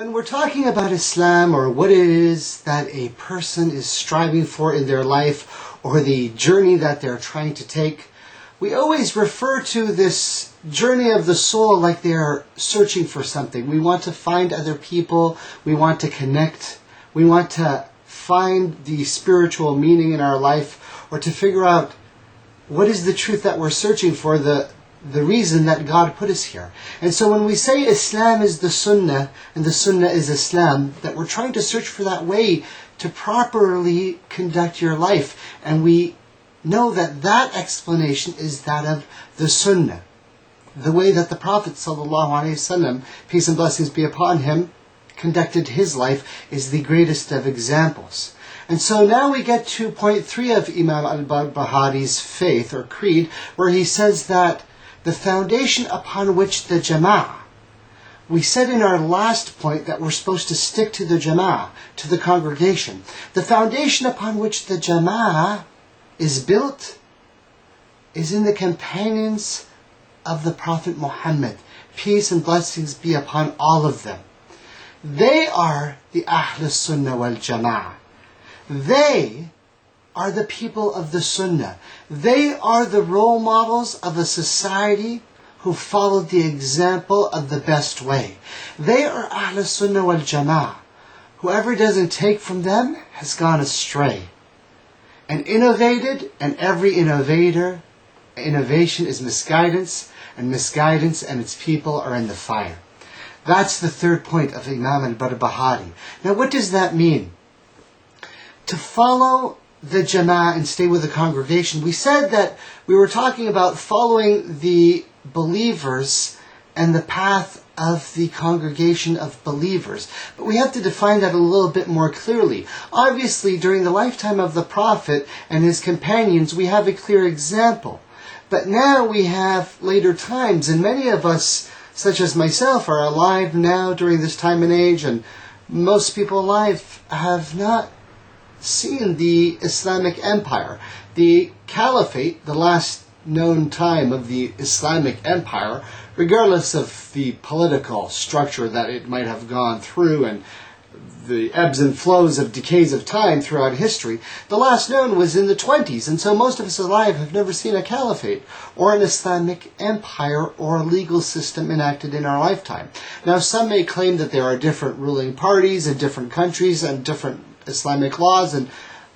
When we're talking about Islam, or what it is that a person is striving for in their life, or the journey that they're trying to take, we always refer to this journey of the soul like they're searching for something. We want to find other people, we want to connect, we want to find the spiritual meaning in our life, or to figure out what is the truth that we're searching for, the reason that God put us here. And so when we say Islam is the Sunnah, and the Sunnah is Islam, that we're trying to search for that way to properly conduct your life. And we know that that explanation is that of the Sunnah. The way that the Prophet ﷺ, peace and blessings be upon him, conducted his life is the greatest of examples. And so now we get to point 3 of Imam Barbahaaree's faith or creed, where he says that the foundation upon which the jama, we said in our last point that we're supposed to stick to the jama, to the congregation. The foundation upon which the jama is built is in the companions of the Prophet Muhammed. Peace and blessings be upon all of them. They are the Ahl Sunnah wal Jama'ah. They are the people of the Sunnah. They are the role models of a society who followed the example of the best way. They are Ahl Sunnah wal Jama'ah. Whoever doesn't take from them has gone astray and innovated, and every innovation is misguidance, and misguidance and its people are in the fire. That's the third point of Imam Barbahaaree. Now what does that mean? To follow the Jama'ah and stay with the congregation. We said that we were talking about following the believers and the path of the congregation of believers. But we have to define that a little bit more clearly. Obviously, during the lifetime of the Prophet and his companions, we have a clear example. But now we have later times, and many of us, such as myself, are alive now during this time and age, and most people alive have not seen the Islamic Empire. The Caliphate, the last known time of the Islamic Empire, regardless of the political structure that it might have gone through and the ebbs and flows of decays of time throughout history, the last known was in the 20s, and so most of us alive have never seen a caliphate or an Islamic empire or a legal system enacted in our lifetime. Now some may claim that there are different ruling parties in different countries and different Islamic laws, and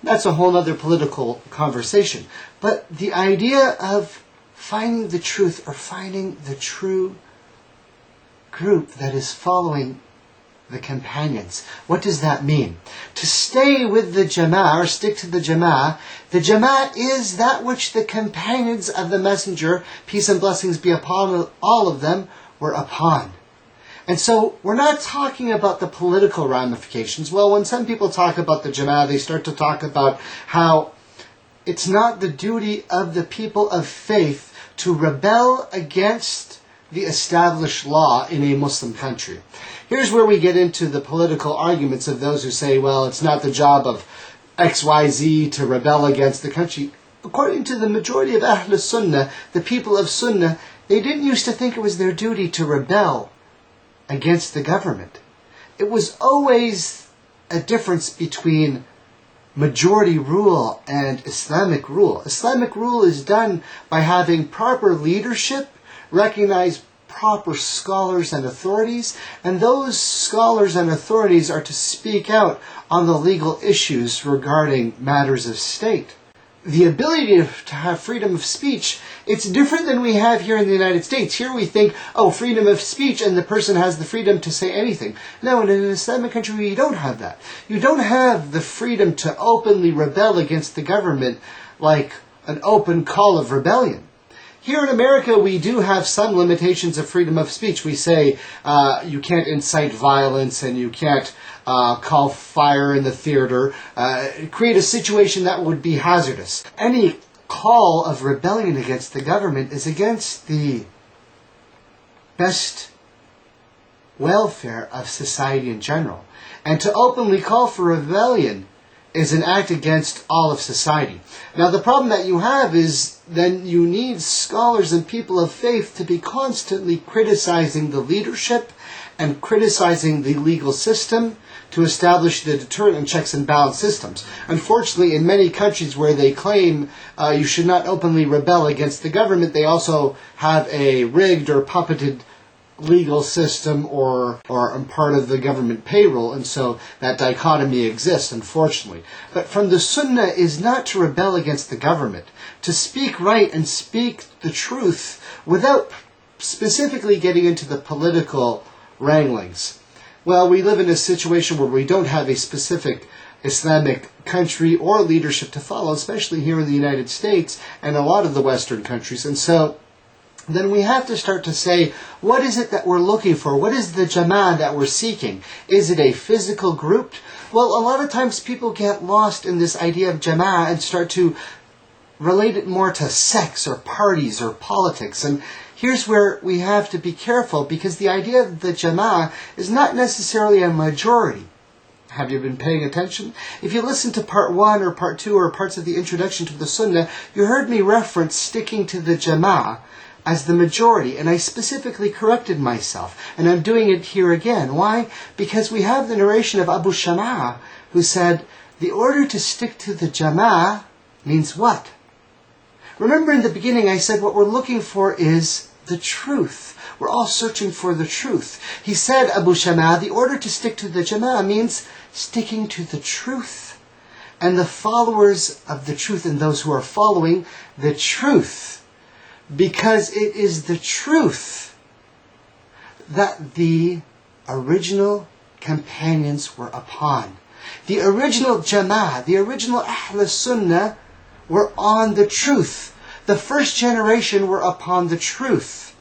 that's a whole other political conversation. But the idea of finding the truth, or finding the true group that is following the companions, what does that mean? To stay with the Jama'ah, or stick to the Jama'ah is that which the companions of the Messenger, peace and blessings be upon all of them, were upon. And so we're not talking about the political ramifications. Well, when some people talk about the Jama'ah, they start to talk about how it's not the duty of the people of faith to rebel against the established law in a Muslim country. Here's where we get into the political arguments of those who say, well, it's not the job of XYZ to rebel against the country. According to the majority of Ahl Sunnah, the people of Sunnah, they didn't used to think it was their duty to rebel against the government. It was always a difference between majority rule and Islamic rule. Islamic rule is done by having proper leadership, recognize proper scholars and authorities, and those scholars and authorities are to speak out on the legal issues regarding matters of state. The ability to have freedom of speech, it's different than we have here in the United States. Here we think, oh, freedom of speech, and the person has the freedom to say anything. No, in an Islamic country, you don't have that. You don't have the freedom to openly rebel against the government like an open call of rebellion. Here in America, we do have some limitations of freedom of speech. We say you can't incite violence, and you can't call fire in the theater, create a situation that would be hazardous. Any call of rebellion against the government is against the best welfare of society in general. And to openly call for rebellion is an act against all of society. Now the problem that you have is then you need scholars and people of faith to be constantly criticizing the leadership and criticizing the legal system to establish the deterrent and checks and balance systems. Unfortunately, in many countries where they claim you should not openly rebel against the government, they also have a rigged or puppeted legal system or part of the government payroll, and so that dichotomy exists, unfortunately. But from the Sunnah is not to rebel against the government, to speak right and speak the truth without specifically getting into the political wranglings. Well, we live in a situation where we don't have a specific Islamic country or leadership to follow, especially here in the United States and a lot of the Western countries, and so then we have to start to say, what is it that we're looking for? What is the jama that we're seeking? Is it a physical group? Well, a lot of times people get lost in this idea of jama and start to relate it more to sex or parties or politics. And here's where we have to be careful, because the idea of the jama is not necessarily a majority. Have you been paying attention? If you listen to part 1 or part 2 or parts of the introduction to the Sunnah, you heard me reference sticking to the jama as the majority, and I specifically corrected myself, and I'm doing it here again. Why? Because we have the narration of Abu Shama, who said, the order to stick to the Jama means what? Remember in the beginning I said what we're looking for is the truth. We're all searching for the truth. He said, Abu Shama, the order to stick to the Jama means sticking to the truth. And the followers of the truth and those who are following the truth, because it is the truth that the original companions were upon. The original Jama'ah, the original Ahl Sunnah were on the truth. The first generation were upon the truth.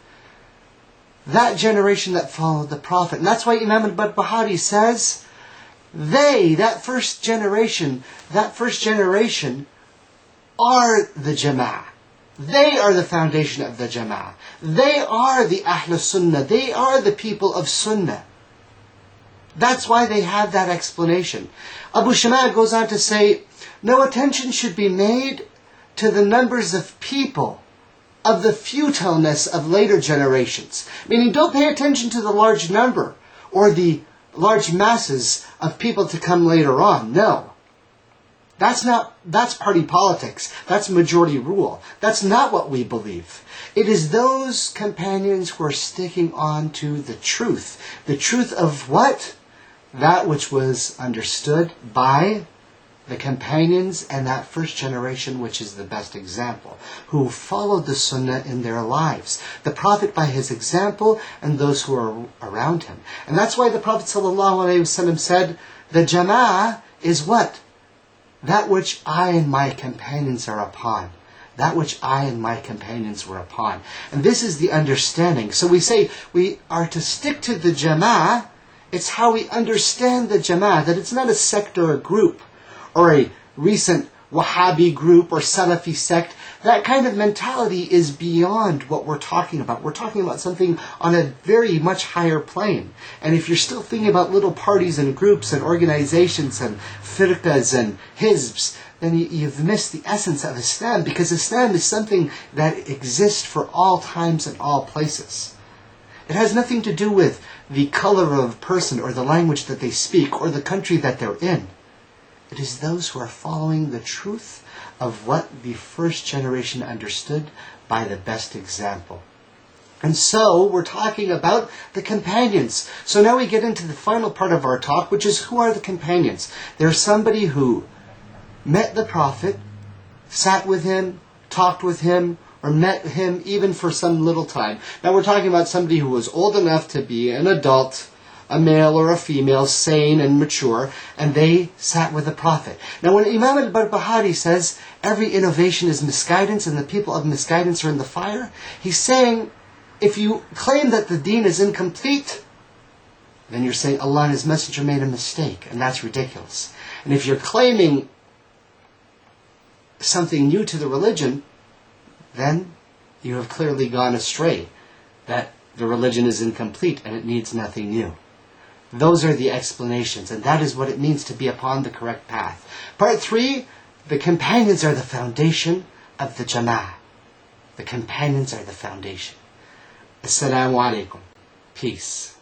That generation that followed the Prophet. And that's why Imam Barbahaaree says, that first generation are the Jama'ah. They are the foundation of the Jama'ah. They are the Ahl Sunnah. They are the people of Sunnah. That's why they have that explanation. Abu Shama goes on to say, no attention should be made to the numbers of people, of the futileness of later generations. Meaning, don't pay attention to the large number or the large masses of people to come later on. No. That's party politics. That's majority rule. That's not what we believe. It is those companions who are sticking on to the truth. The truth of what? That which was understood by the companions and that first generation, which is the best example, who followed the Sunnah in their lives. The Prophet by his example and those who are around him. And that's why the Prophet ﷺ said, the Jama'ah is what? That which I and my companions are upon. That which I and my companions were upon. And this is the understanding. So we say we are to stick to the Jama'ah. It's how we understand the Jama'ah, that it's not a sect or a group, or a recent Wahhabi group or Salafi sect. That kind of mentality is beyond what we're talking about. We're talking about something on a very much higher plane. And if you're still thinking about little parties and groups and organizations and firqas and hizbs, then you've missed the essence of Islam, because Islam is something that exists for all times and all places. It has nothing to do with the color of a person or the language that they speak or the country that they're in. It is those who are following the truth of what the first generation understood by the best example. And so we're talking about the companions. So now we get into the final part of our talk, which is, who are the companions? They're somebody who met the Prophet, sat with him, talked with him, or met him even for some little time. Now we're talking about somebody who was old enough to be an adult, a male or a female, sane and mature, and they sat with the Prophet. Now when Imam Barbahaaree says every innovation is misguidance and the people of misguidance are in the fire, he's saying, if you claim that the deen is incomplete, then you're saying Allah and His Messenger made a mistake, and that's ridiculous. And if you're claiming something new to the religion, then you have clearly gone astray, that the religion is incomplete and it needs nothing new. Those are the explanations, and that is what it means to be upon the correct path. Part 3, the companions are the foundation of the Jama'ah. The companions are the foundation. Assalamu alaikum. Peace.